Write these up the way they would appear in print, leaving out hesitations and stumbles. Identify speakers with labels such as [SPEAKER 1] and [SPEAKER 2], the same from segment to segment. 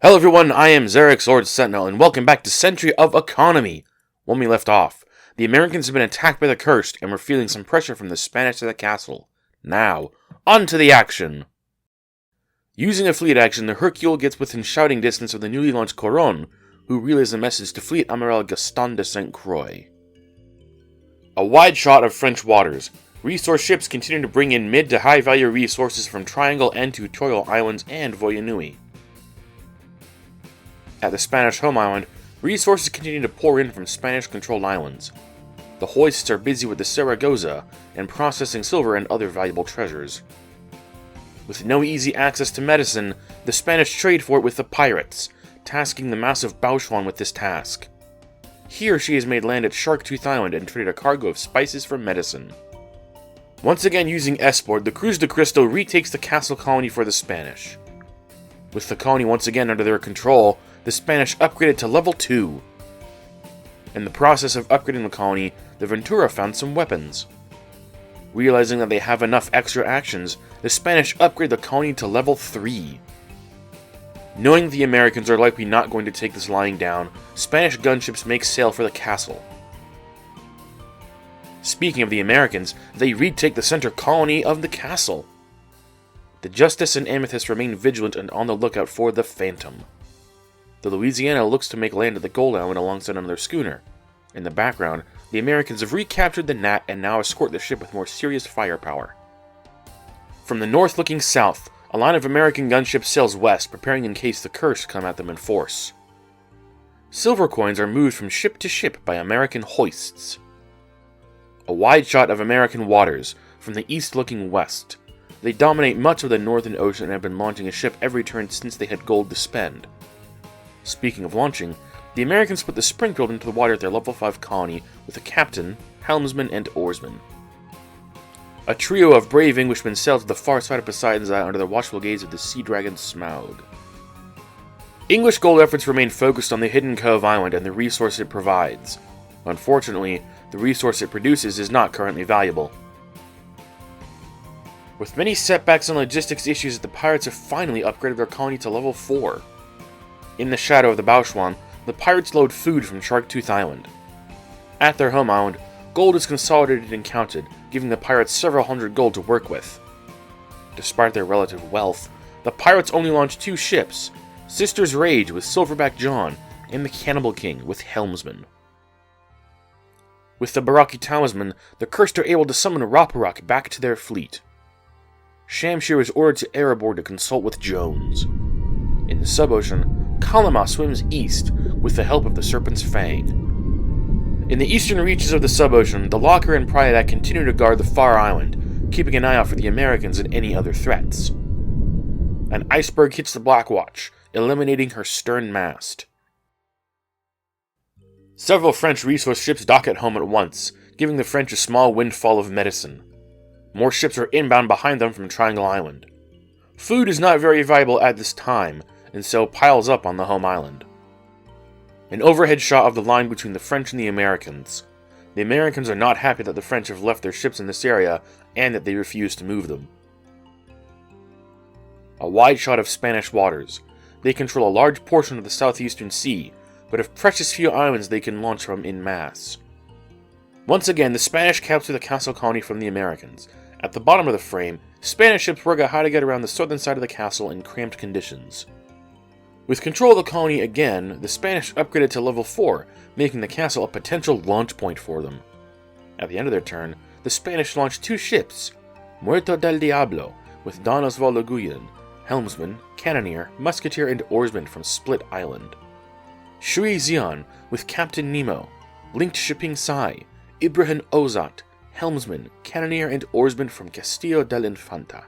[SPEAKER 1] Hello everyone, I am Zarek Sword Sentinel, and welcome back to Century of Economy. When we left off, the Americans have been attacked by the Cursed, and we're feeling some pressure from the Spanish at the castle. Now, on to the action! Using a fleet action, the Hercule gets within shouting distance of the newly launched Coron, who relays a message to Fleet Amiral Gaston de Saint Croix. A wide shot of French waters. Resource ships continue to bring in mid to high value resources from Triangle and Tutorial Islands and Voyanui. At the Spanish home island, resources continue to pour in from Spanish-controlled islands. The hoists are busy with the Saragossa and processing silver and other valuable treasures. With no easy access to medicine, the Spanish trade for it with the pirates, tasking the massive Bauchuan with this task. Here she has made land at Sharktooth Island and traded a cargo of spices for medicine. Once again using S-board, the Cruz de Cristo retakes the castle colony for the Spanish. With the colony once again under their control, the Spanish upgraded to level 2. In the process of upgrading the colony, the Ventura found some weapons. Realizing that they have enough extra actions, the Spanish upgrade the colony to level 3. Knowing the Americans are likely not going to take this lying down, Spanish gunships make sail for the castle. Speaking of the Americans, they retake the center colony of the castle. The Justice and Amethyst remain vigilant and on the lookout for the Phantom. The Louisiana looks to make land at the Gold Island alongside another schooner. In the background, the Americans have recaptured the Gnat and now escort the ship with more serious firepower. From the north looking south, a line of American gunships sails west, preparing in case the Cursed come at them in force. Silver coins are moved from ship to ship by American hoists. A wide shot of American waters, from the east looking west. They dominate much of the northern ocean and have been launching a ship every turn since they had gold to spend. Speaking of launching, the Americans put the Springfield into the water at their level 5 colony with a captain, helmsman, and oarsman. A trio of brave Englishmen sailed to the far side of Poseidon's Isle under the watchful gaze of the sea dragon Smaug. English gold efforts remain focused on the Hidden Cove Island and the resource it provides. Unfortunately, the resource it produces is not currently valuable. With many setbacks and logistics issues, the pirates have finally upgraded their colony to level 4. In the shadow of the Bauchuan, the pirates load food from Sharktooth Island. At their home island, gold is consolidated and counted, giving the pirates several hundred gold to work with. Despite their relative wealth, the pirates only launch 2 ships, Sister's Rage with Silverback John, and the Cannibal King with Helmsman. With the Baraki Talisman, the Cursed are able to summon Raparak back to their fleet. Shamshir is ordered to air aboard to consult with Jones. In the sub-ocean, Kalama swims east with the help of the Serpent's Fang. In the eastern reaches of the sub-ocean, the Locker and Pryadak continue to guard the far island, keeping an eye out for the Americans and any other threats. An iceberg hits the Blackwatch, eliminating her stern mast. Several French resource ships dock at home at once, giving the French a small windfall of medicine. More ships are inbound behind them from Triangle Island. Food is not very viable at this time, and so piles up on the home island. An overhead shot of the line between the French and the Americans. The Americans are not happy that the French have left their ships in this area, and that they refuse to move them. A wide shot of Spanish waters. They control a large portion of the southeastern sea, but have precious few islands they can launch from en masse. Once again, the Spanish capture the castle colony from the Americans. At the bottom of the frame, Spanish ships work out how to get around the southern side of the castle in cramped conditions. With control of the colony again, the Spanish upgraded to level 4, making the castle a potential launch point for them. At the end of their turn, the Spanish launched 2 ships, Muerto del Diablo, with Don Osvaldo Guyon, helmsman, cannoneer, musketeer, and oarsman from Split Island. Shui Xian, with Captain Nemo, linked Shipping Sai, Ibrahim Ozat, helmsman, cannoneer, and oarsman from Castillo del Infanta.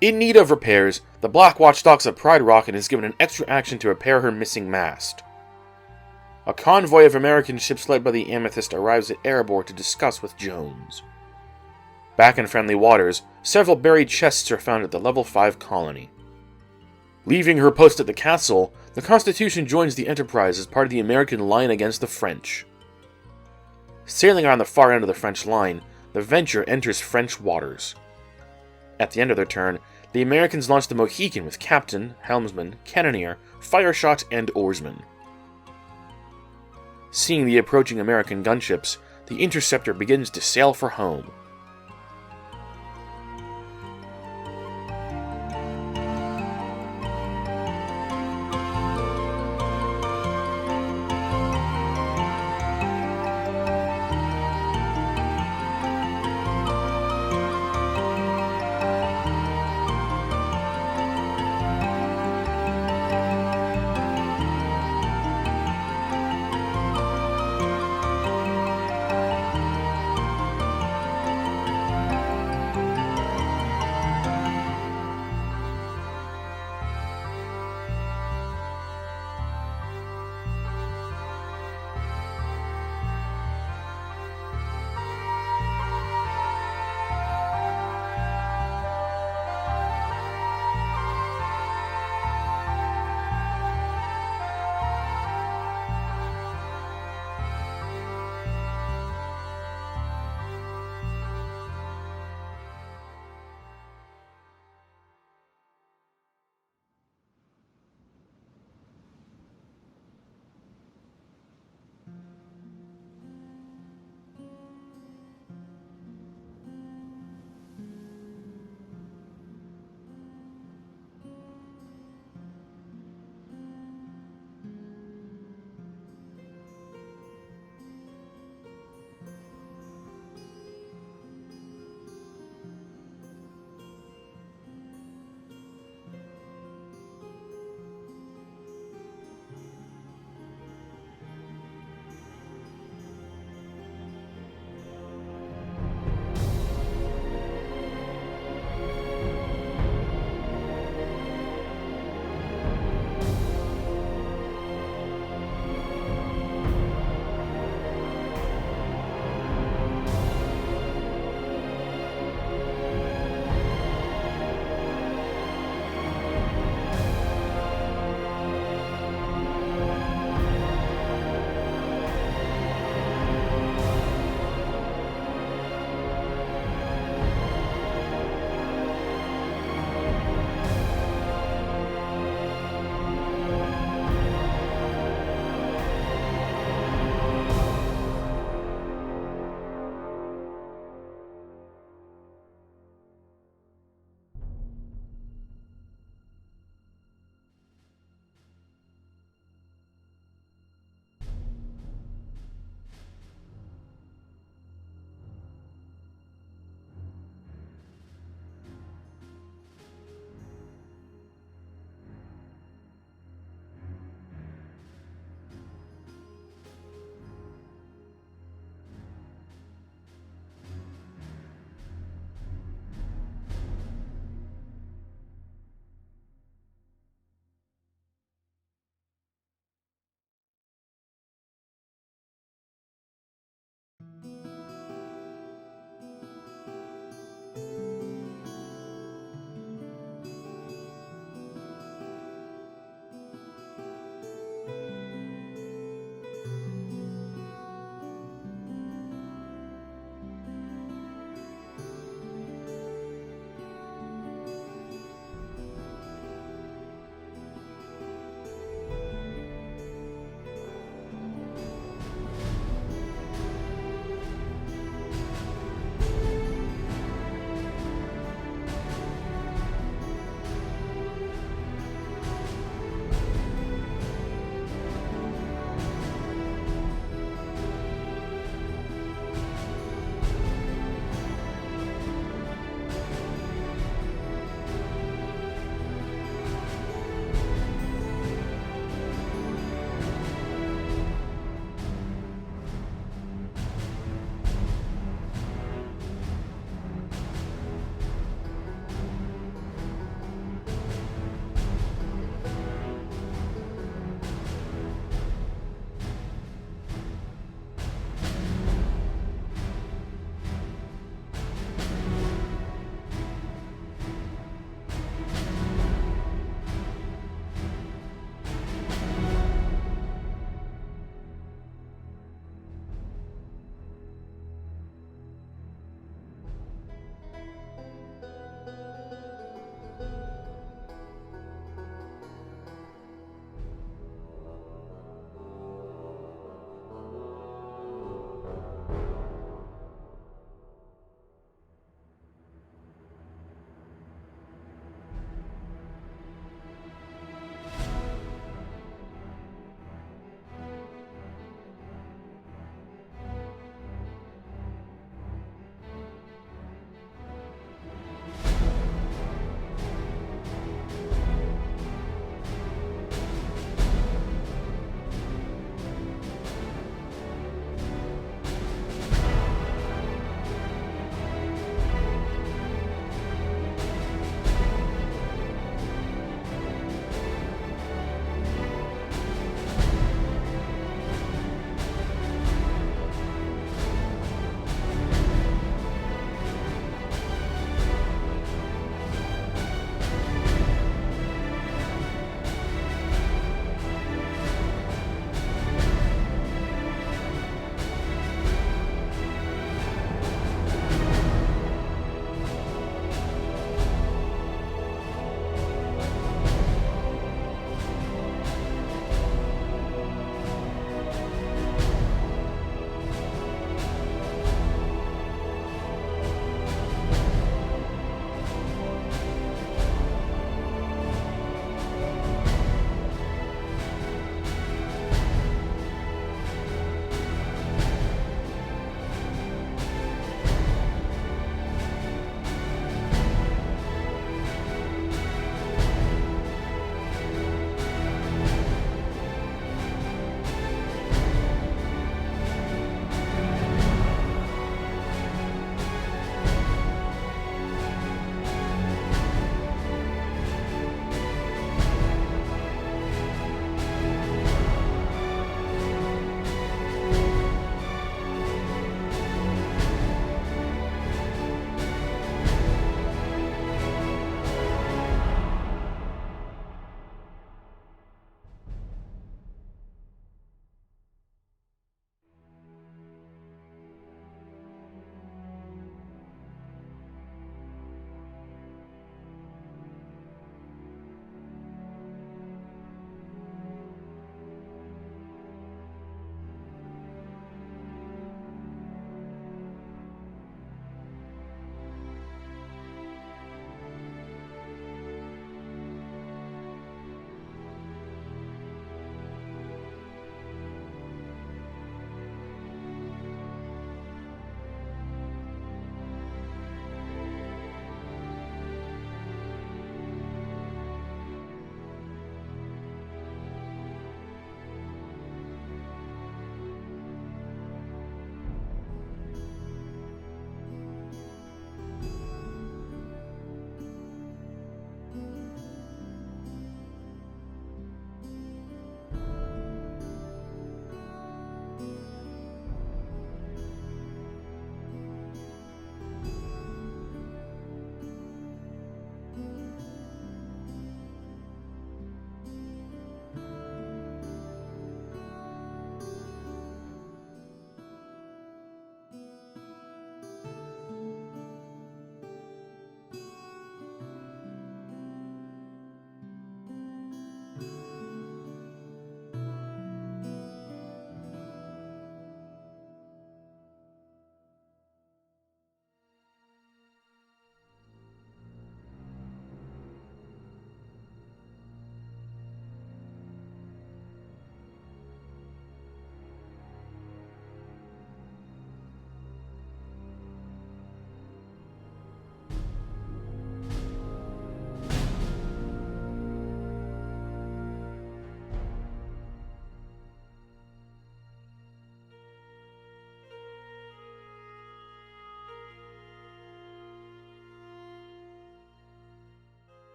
[SPEAKER 1] In need of repairs, the Blackwatch docks at Pride Rock and is given an extra action to repair her missing mast. A convoy of American ships led by the Amethyst arrives at Erebor to discuss with Jones. Back in friendly waters, several buried chests are found at the level 5 colony. Leaving her post at the castle, the Constitution joins the Enterprise as part of the American line against the French. Sailing around the far end of the French line, the Venture enters French waters. At the end of their turn, The Americans launched the Mohican with captain, helmsman, cannoneer, fire shot, and oarsman. Seeing the approaching American gunships, the interceptor begins to sail for home.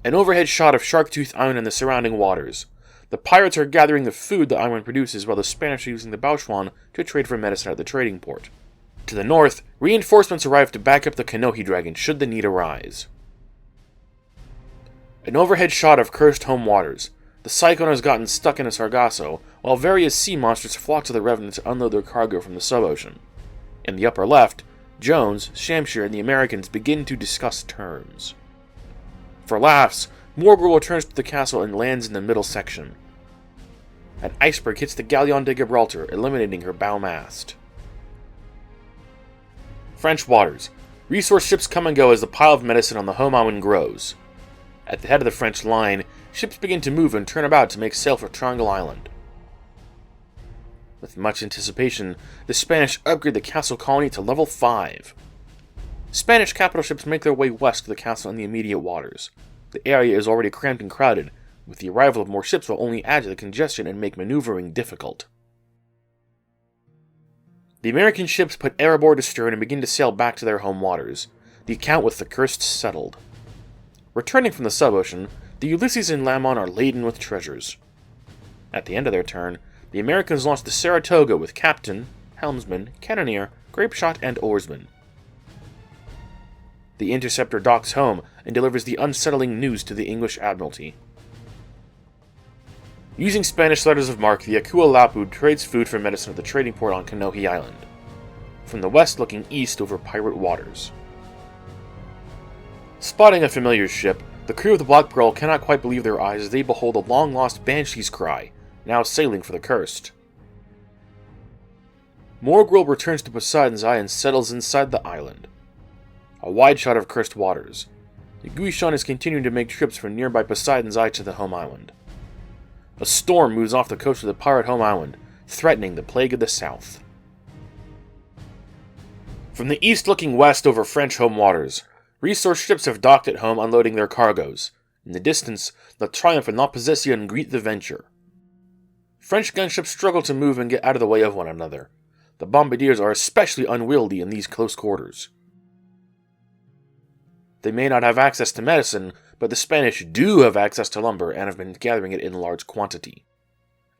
[SPEAKER 1] An overhead shot of Sharktooth Island and the surrounding waters. The pirates are gathering the food the island produces while the Spanish are using the Bauchuan to trade for medicine at the trading port. To the north, reinforcements arrive to back up the Kanohi Dragon should the need arise. An overhead shot of cursed home waters. The Cyclone has gotten stuck in a Sargasso, while various sea monsters flock to the Revenant to unload their cargo from the sub-ocean. In the upper left, Jones, Shamshire, and the Americans begin to discuss terms. For laughs, Morgul returns to the castle and lands in the middle section. An iceberg hits the Galleon de Gibraltar, eliminating her bow mast. French waters. Resource ships come and go as the pile of medicine on the home island grows. At the head of the French line, ships begin to move and turn about to make sail for Triangle Island. With much anticipation, the Spanish upgrade the castle colony to level 5. Spanish capital ships make their way west to the castle in the immediate waters. The area is already cramped and crowded, with the arrival of more ships will only add to the congestion and make maneuvering difficult. The American ships put air aboard astern and begin to sail back to their home waters, the account with the cursed settled. Returning from the sub-ocean, the Ulysses and Lamon are laden with treasures. At the end of their turn, the Americans launch the Saratoga with captain, helmsman, cannoneer, grapeshot, and oarsman. The Interceptor docks home and delivers the unsettling news to the English Admiralty. Using Spanish letters of marque, the Akua Lapu trades food for medicine at the trading port on Kanohi Island, from the west looking east over pirate waters. Spotting a familiar ship, the crew of the Black Pearl cannot quite believe their eyes as they behold a long-lost Banshee's Cry, now sailing for the Cursed. Morgul returns to Poseidon's Eye and settles inside the island. A wide shot of cursed waters. The Guishon is continuing to make trips from nearby Poseidon's Eye to the home island. A storm moves off the coast of the pirate home island, threatening the Plague of the South. From the east looking west over French home waters, resource ships have docked at home unloading their cargoes. In the distance, the Triumph and L'Opposition greet the venture. French gunships struggle to move and get out of the way of one another. The bombardiers are especially unwieldy in these close quarters. They may not have access to medicine, but the Spanish do have access to lumber and have been gathering it in large quantity.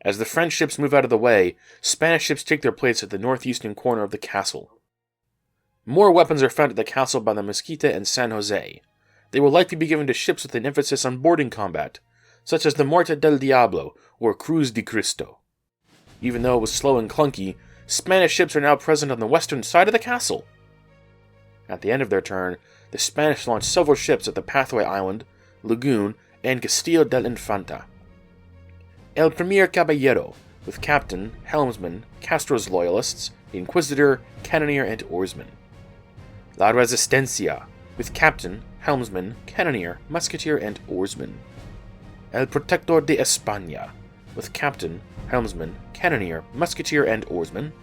[SPEAKER 1] As the French ships move out of the way, Spanish ships take their place at the northeastern corner of the castle. More weapons are found at the castle by the Mesquite and San Jose. They will likely be given to ships with an emphasis on boarding combat, such as the Muerte del Diablo or Cruz de Cristo. Even though it was slow and clunky, Spanish ships are now present on the western side of the castle. At the end of their turn, the Spanish launched several ships at the Pathway Island, Lagoon, and Castillo del Infanta. El Primer Caballero, with captain, helmsman, Castro's loyalists, Inquisitor, cannoneer, and oarsman. La Resistencia, with captain, helmsman, cannoneer, musketeer, and oarsman. El Protector de España, with captain, helmsman, cannoneer, musketeer, and oarsman.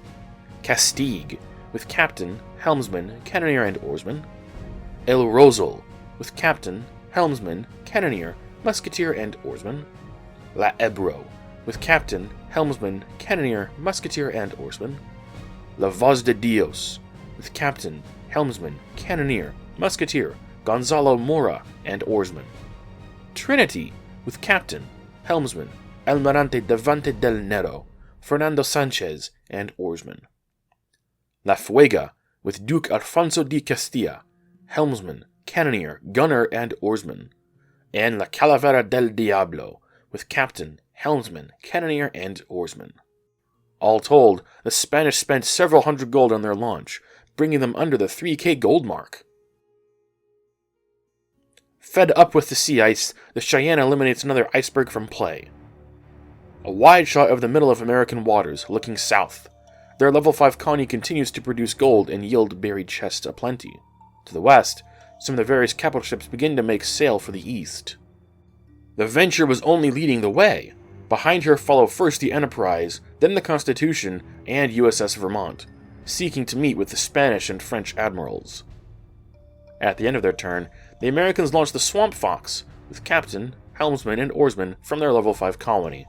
[SPEAKER 1] Castigue, with captain, helmsman, cannoneer, and oarsman. El Rosal, with captain, helmsman, cannoneer, musketeer, and oarsman. La Ebro, with captain, helmsman, cannoneer, musketeer, and oarsman. La Voz de Dios, with captain, helmsman, cannoneer, musketeer, Gonzalo Mora, and oarsman. Trinity, with captain, helmsman, Almirante Davante del Nero, Fernando Sanchez, and oarsman. La Fuega, with Duke Alfonso de Castilla, helmsman, cannoneer, gunner, and oarsman. And La Calavera del Diablo, with captain, helmsman, cannoneer, and oarsman. All told, the Spanish spent several hundred gold on their launch, bringing them under the 3K gold mark. Fed up with the sea ice, the Cheyenne eliminates another iceberg from play. A wide shot of the middle of American waters, looking south. Their level 5 colony continues to produce gold and yield buried chests aplenty. To the west, some of the various capital ships begin to make sail for the east. The Venture was only leading the way. Behind her follow first the Enterprise, then the Constitution, and USS Vermont, seeking to meet with the Spanish and French admirals. At the end of their turn, the Americans launched the Swamp Fox, with captain, helmsman, and oarsman from their level 5 colony.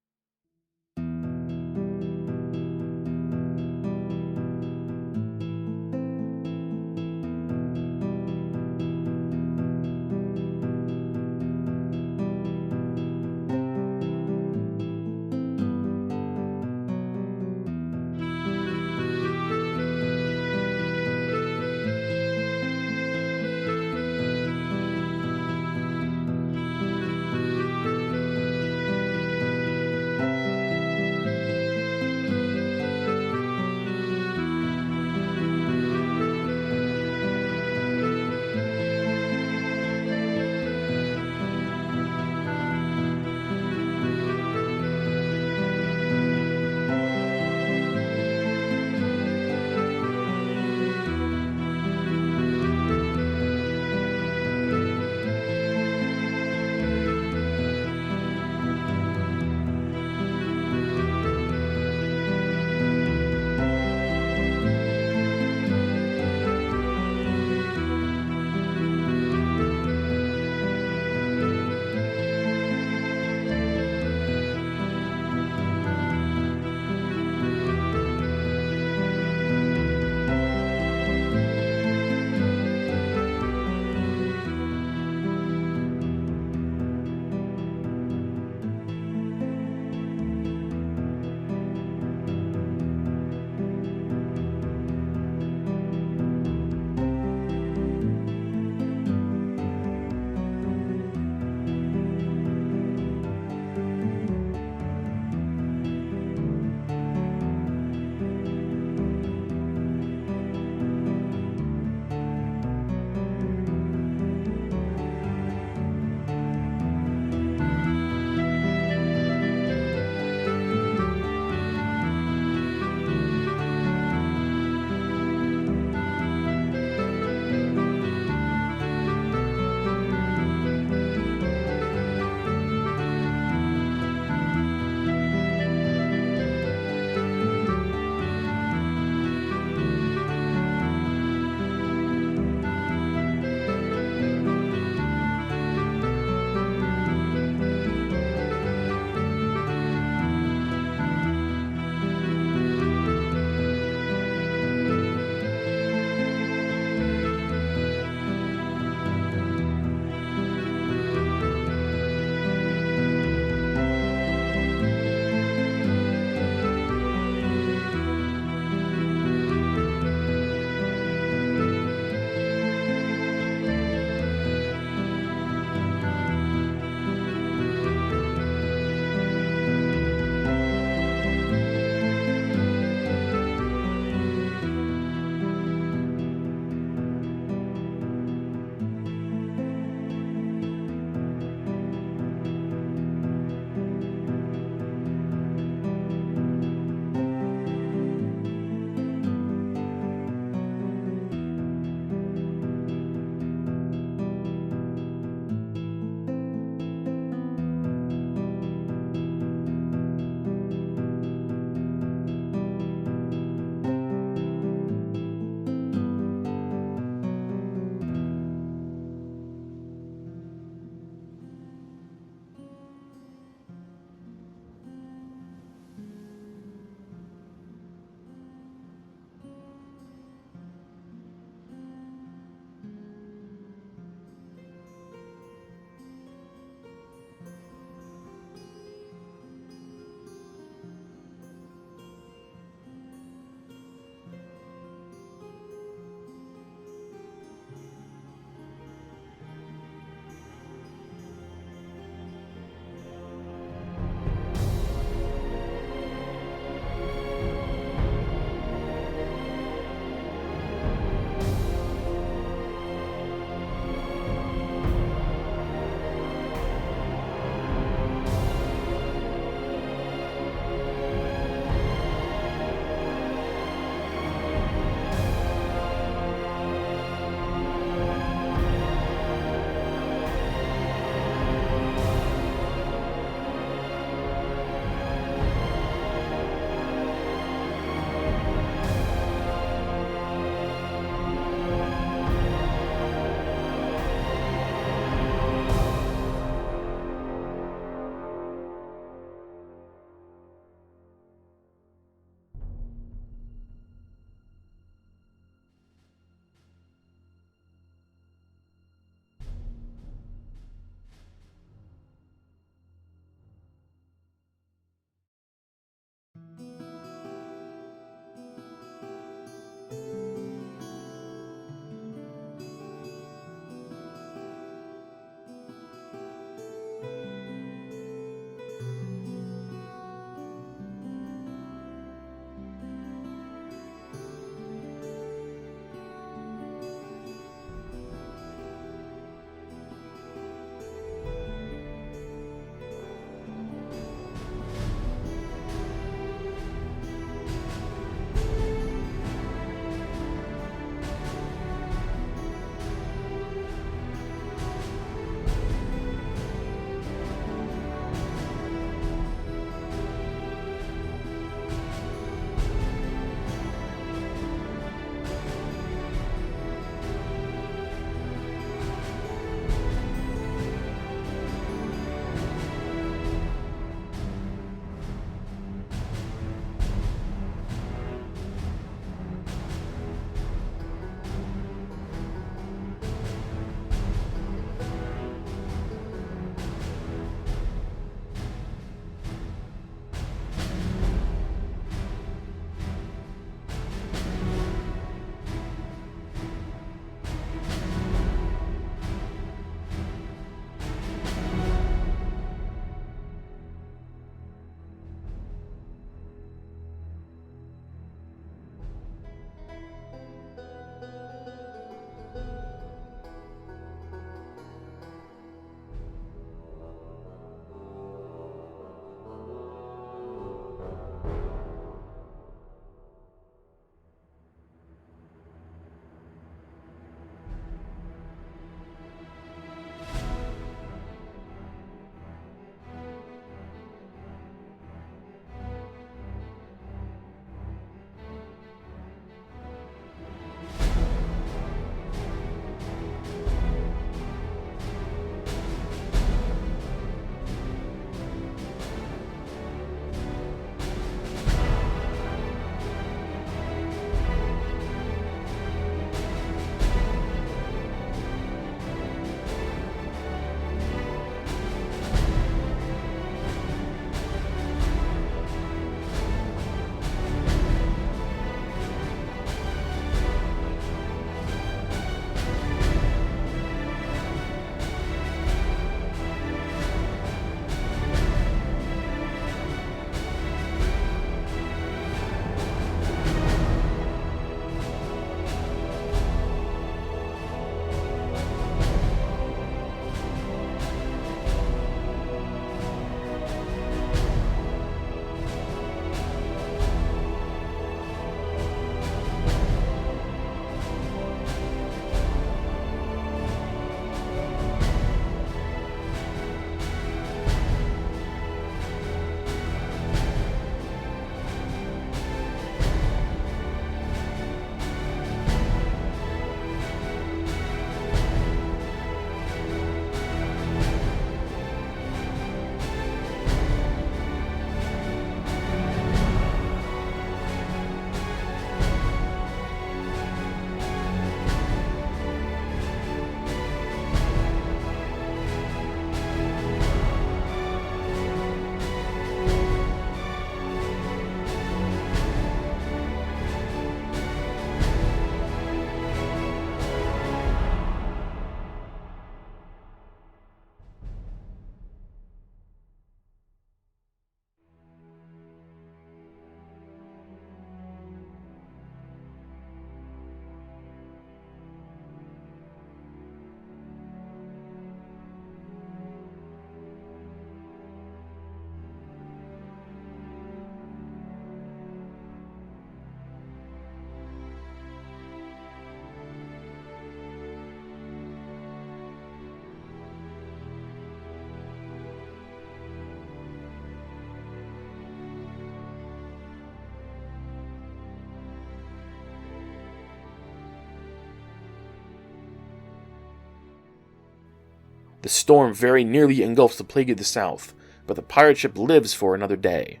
[SPEAKER 1] The storm very nearly engulfs the plague of the south, but the pirate ship lives for another day.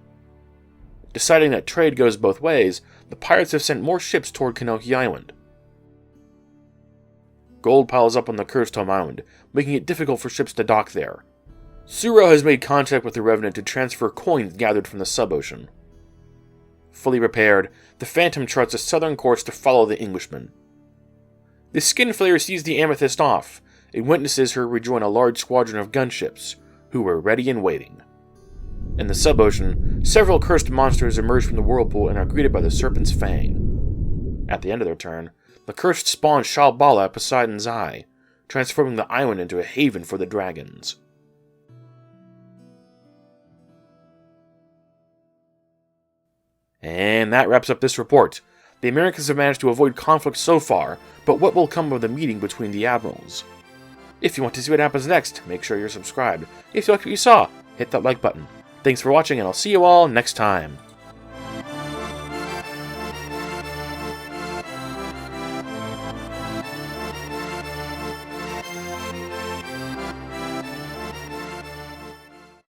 [SPEAKER 1] Deciding that trade goes both ways, the pirates have sent more ships toward Kanohi Island. Gold piles up on the cursed home island, making it difficult for ships to dock there. Suro has made contact with the Revenant to transfer coins gathered from the sub-ocean. Fully repaired, the Phantom charts a southern course to follow the Englishman. The Skinflare sees the Amethyst off, and witnesses her rejoin a large squadron of gunships, who were ready and waiting. In the sub-ocean, several cursed monsters emerge from the whirlpool and are greeted by the Serpent's Fang. At the end of their turn, the cursed spawn Shalbala at Poseidon's Eye, transforming the island into a haven for the dragons. And that wraps up this report. The Americans have managed to avoid conflict so far, but what will come of the meeting between the admirals? If you want to see what happens next, make sure you're subscribed. If you liked what you saw, hit that like button. Thanks for watching, and I'll see you all next time.